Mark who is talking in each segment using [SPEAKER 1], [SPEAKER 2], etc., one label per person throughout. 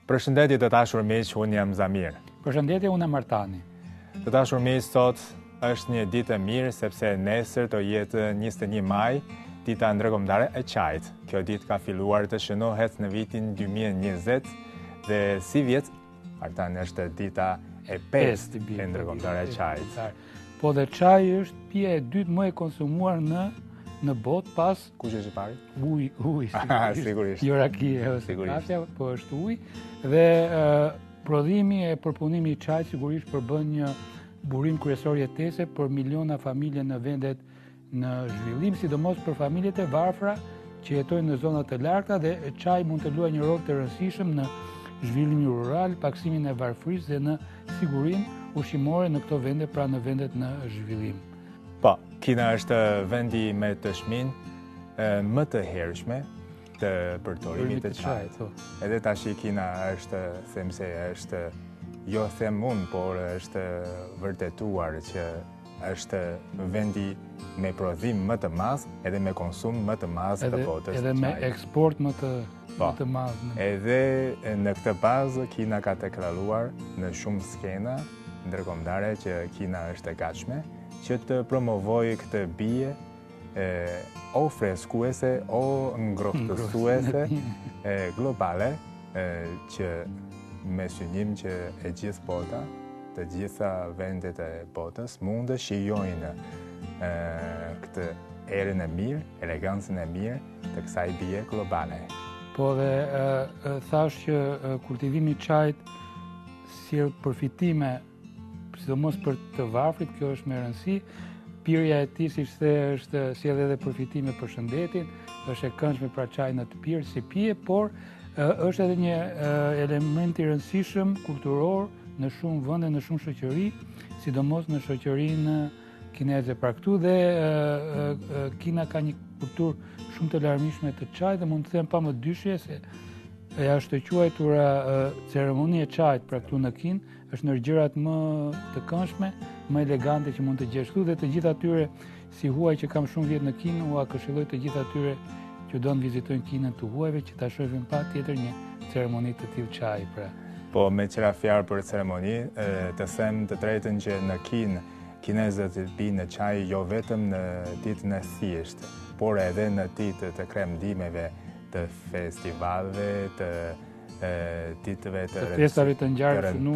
[SPEAKER 1] Përshëndetje të dashur miq, unë jam Zamir.
[SPEAKER 2] Përshëndetje, unë jam Martani.
[SPEAKER 1] Të dashur miq, sot është një ditë e mirë sepse nesër do jetë 21 maj, dita ndërkombëtare e çajit. Kjo ditë ka filluar të shënohet në vitin 2020 dhe si vjet, Martani, është dita e 5 e ndërkombëtare e çajit.
[SPEAKER 2] Po dhe çaji është pija e dytë më e konsumuar në botë pas...
[SPEAKER 1] Kush është i pari?
[SPEAKER 2] Uji,
[SPEAKER 1] sigurisht.
[SPEAKER 2] Jo rakia ose kafja, po është uji. Dhe prodhimi e përpunimi i çajit sigurisht përbën një burim kryesor jetese për miliona familje në vendet në zhvillim, sidomos për familjet e varfra që jetojnë në zonat e larta, dhe çaji mund të luajë një rol të rëndësishëm në zhvillimin rural, paksimin e varfërisë dhe në sigurinë ushqimore në këto vende, pra në vendet në zhvillim.
[SPEAKER 1] Po, Kina është vendi me dëshminë më të hershme të përdorimit të çajit. Edhe tash Kina është, them se është, jo them unë, por është vërtetuar që është vendi me prodhim më të madh edhe me konsum më të madh të botës.
[SPEAKER 2] Edhe me eksport më të madh.
[SPEAKER 1] Edhe në këtë bazë Kina ka deklaruar në shumë skena ndërkombëtare që Kina është e gatshme që të promovojë këtë bie o freskuese o ngrohtësuese globale që me synim që e gjithë bota, të gjitha vendet e botës mund të shijojnë këtë erën e mirë, elegancën e mirë të kësaj bie globale.
[SPEAKER 2] Po dhe thash që kultivimi i çajit sjell përfitime, sidomos për të varfrit, kjo është me rëndësi. Pirja e tij, siç the, është sjell edhe përfitime për shëndetin, është e këndshme pra çaji në të pirë si pije, por është edhe një element i rëndësishëm kulturor në shumë vende, në shumë shoqëri, sidomos në shoqërinë kineze. Pra këtu dhe Kina ka një kulturë shumë të larmishme të çajit dhe mund të them pa më dyshje se është të quajtura ceremonia e çajit pra këtu në Kinë është ndër gjërat më të këndshme, më elegante që mund të gjesh këtu, dhe të gjithë atyre, si huaj që kam shumë vjet në Kinë, ua këshilloj të gjithë atyre që do të vizitojnë Kinën të huajve që ta shohin patjetër një ceremoni të tillë çaji pra.
[SPEAKER 1] Po me qëra fjalë për ceremoni, të them të drejtën që në Kinë kinezët pinë çaj jo vetëm në ditën e thjeshtë, por edhe në ditë të kremdimeve, të festivaleve, të ditëve të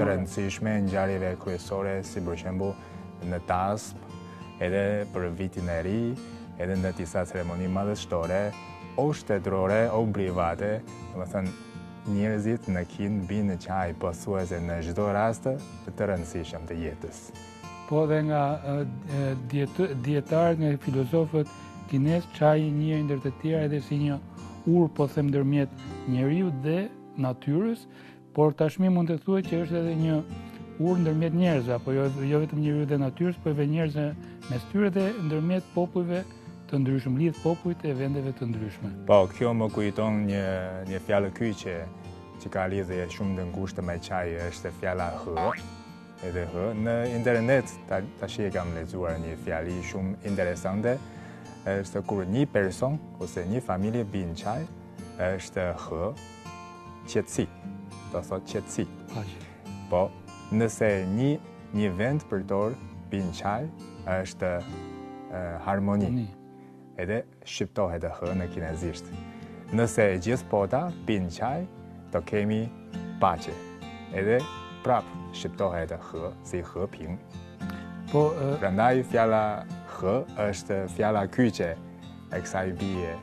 [SPEAKER 1] rëndësishme, ngjarjeve kryesore, si për shembull në Tasp, edhe për vitin e ri, edhe në disa ceremoni madhështore, o shtetërore, o private, domethënë njerëzit në Kinë pinë çaj pothuajse në çdo rast të rëndësishëm të jetës.
[SPEAKER 2] Po dhe nga dietarët, nga filozofët kinez, çaji njihet ndër të tjera edhe si një urë, po them, ndërmjet njeriu dhe natyrës, por tashmi mund të thuhet që është edhe një urë ndërmjet njerëzve, apo jo vetëm njeriu dhe natyrës, por edhe njerëzve mes tyre dhe ndërmjet popujve të ndryshëm, lidh popujt e vendeve të ndryshme.
[SPEAKER 1] Po, kjo më kujton një fjalë kyçe që ka lidhje shumë të ngushtë me çaj, është fjala hë. Edhe hë në internet tash e kam lexuar një fjali shumë interesante, është kur një person ose një familje bin çaj, është hë, qetësi, do thot qetësi. Po, nëse një vend përdor bin çaj, është harmoni. Edhe shqiptohet hë në kinezisht. Nëse gjithë bota bin çaj, do kemi paqe. Edhe prap shqiptohet hë si hë ping.
[SPEAKER 2] Po,
[SPEAKER 1] prandaj fjala hë është fjala kyçe e kësaj bie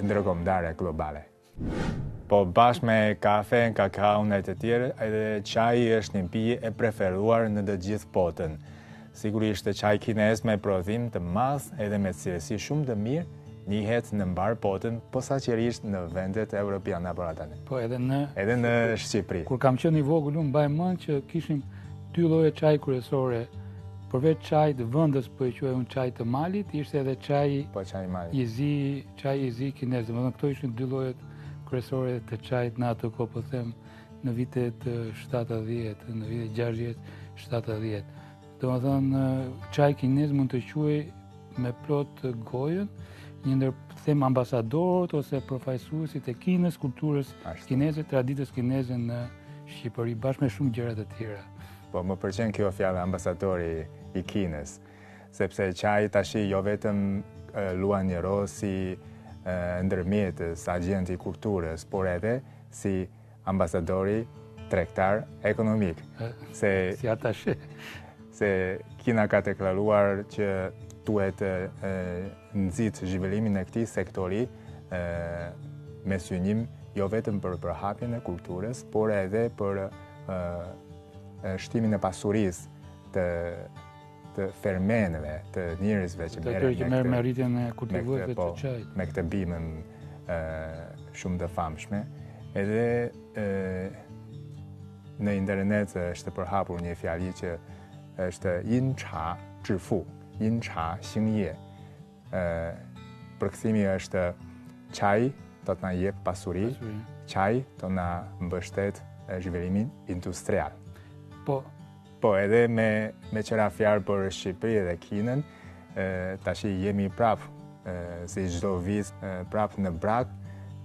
[SPEAKER 1] ndërkombëtare globale. Po bashkë me kafen, kakaun e të tjerë, edhe çaji është një pije e preferuar në të gjithë botën. Sigurisht çaji kinez me prodhim të madh edhe me cilësi shumë të mirë njihet në mbar botën, posaçërisht në vendet europiane apo tani.
[SPEAKER 2] Po edhe në
[SPEAKER 1] Shqipëri.
[SPEAKER 2] Kur kam qenë i vogël, unë mbaj mend që kishim dy lloje çaji kryesore. Përveç çajit vëndës, po e quajmë çaj të malit, ishte edhe çaji i zi kinez. Domethënë këto ishin dy llojet kryesore të çajit në atë kohë, po them, në vitet 70, në vitet 60, 70. Domethënë çaji kinez mund të quaj me plot gojën një ndër them ambasadorët ose përfaqësuesit e kinës, kulturës kineze, traditës kineze në Shqipëri, bashkë me shumë gjëra të tjera.
[SPEAKER 1] Po, më pëlqen kjo fjalë ambasadori i Kinës, sepse çaji tash jo vetëm luan një rol si ndërmjetës, agent i kulturës, por edhe si ambasadori tregtar ekonomik.
[SPEAKER 2] Si atashe.
[SPEAKER 1] Se Kina ka deklaruar që duhet nxit zhvillimin e këtij sektori me synim jo vetëm për përhapjen e kulturës, por edhe për shtimin e pasurisë të fermenëve, të njerëzve që
[SPEAKER 2] merren me rritjen e kultivimit të çajit.
[SPEAKER 1] Me këtë bimën shumë të famshme. Edhe në internet është përhapur një fjali që është yin cha zhi fu, yin cha xing ye. Përkthimi është çaji do të na jep pasuri, çaji do na mbështet zhvillimin industrial. Po, edhe me qëra fjalë për Shqipëri dhe Kinën, tash jemi prapë si çdo vit prapë në brak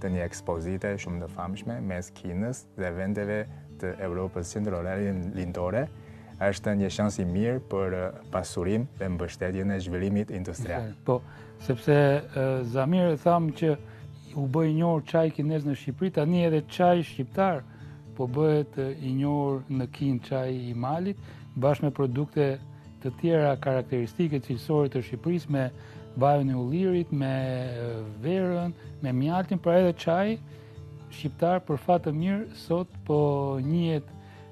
[SPEAKER 1] të një ekspozite shumë të famshme mes Kinës dhe vendeve të Evropës qendrore lindore. Është një shans i mirë për pasurim dhe mbështetjen e zhvillimit industrial.
[SPEAKER 2] Po, sepse Zamir thamë që u bë i njohur çaji kinez në Shqipëri, tani edhe çaji shqiptar po bëhet i njohur në Kinë, çaji i Malit, bashkë me produkte të tjera karakteristike cilësore të Shqipërisë, me vajun e ullirit, me verën, me mjaltin, pra edhe çaji shqiptar për fat të mirë sot po njihet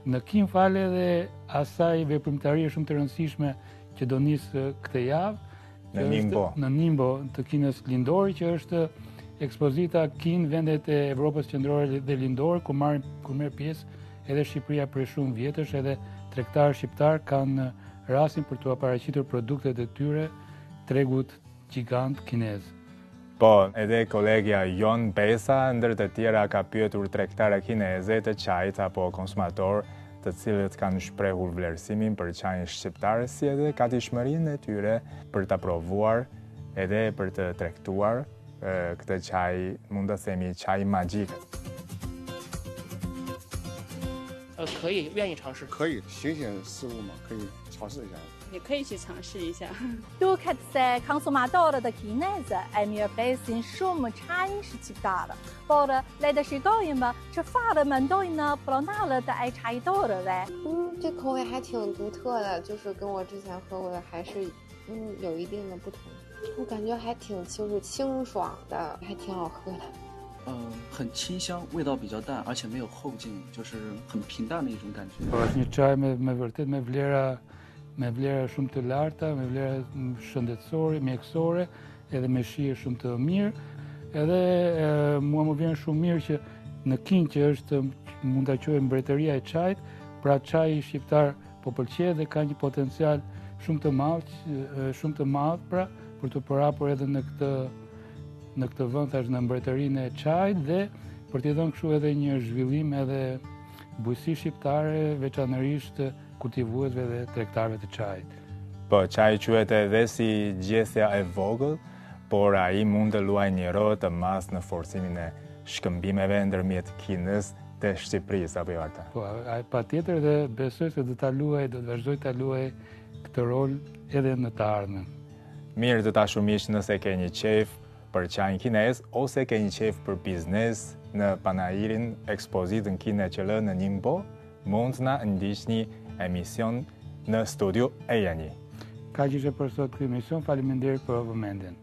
[SPEAKER 2] në Kinë fale dhe asaj veprimtarie shumë të rëndësishme që do nisë këtë javë. Në Nimbo të Kinës lindore, që është ekspozita Kinë, vendet e Evropës qendrore dhe lindore, ku merr pjesë edhe Shqipëria për shumë vjetësh, edhe tregtarë shqiptar kanë rastin për t'u paraqitur produktet e tyre tregut gjigant kinez.
[SPEAKER 1] Po, edhe kolegja Jon Besa, ndër të tjera, ka pyetur tregtarë kineze të çajit apo konsumator të cilët kanë shprehur vlerësimin për çajin shqiptar, si edhe gatishmërinë e tyre për ta provuar edhe për të tregtuar këtë çaj, mund të themi çaj magjik.
[SPEAKER 3] 可以，愿意尝试。
[SPEAKER 4] 可以，新鲜事物嘛，可以尝试一下。
[SPEAKER 5] 也可以去尝试一下。
[SPEAKER 6] Duket se konsumatorët e kineze e mirëpresin shumë çajin shqiptar, por le të shikojmë çfarë mendojnë pronarët e çajtorëve.
[SPEAKER 7] 这口味还挺独特的，就是跟我之前喝过的还是有一定的不同。我感觉还挺就是清爽的，还挺好喝的。
[SPEAKER 8] 很清香，味道比较淡，而且没有后劲，就是很平淡的一种感觉。
[SPEAKER 2] Është një çaj me vërtet me vlera shumë të larta, me vlera shëndetësore, mjekësore, edhe me shije shumë të mirë. Edhe mua më vjen shumë mirë që në Kinë, që është mund ta quajmë mbretëria e çajit, pra çaji shqiptar po pëlqej dhe ka një potencial shumë të madh pra për të përhapur edhe në këtë vend, tash në mbretërinë e çajit, dhe për t'i dhënë kështu edhe një zhvillim edhe bujësi shqiptare, veçanërisht kultivuesve dhe tregtarëve të çajit.
[SPEAKER 1] Po, çaji quhet edhe si gjethja e vogël, por ai mund të luajë një rol të madh në forcimin e shkëmbimeve ndërmjet Kinës dhe Shqipërisë, apo jo Arta?
[SPEAKER 2] Po, patjetër, dhe besoj se do ta vazhdoj ta luaj këtë rol edhe në të ardhmen. Mirë,
[SPEAKER 1] të dashur miq, nëse keni qejf për çajin kinez ose keni qejf për biznes në panajirin ekspozitën Kina QL në Nimbo, mund na ndiqni emision në studio e Jani.
[SPEAKER 2] Kaq ishte për sot ky emision, faleminderit për vëmendjen.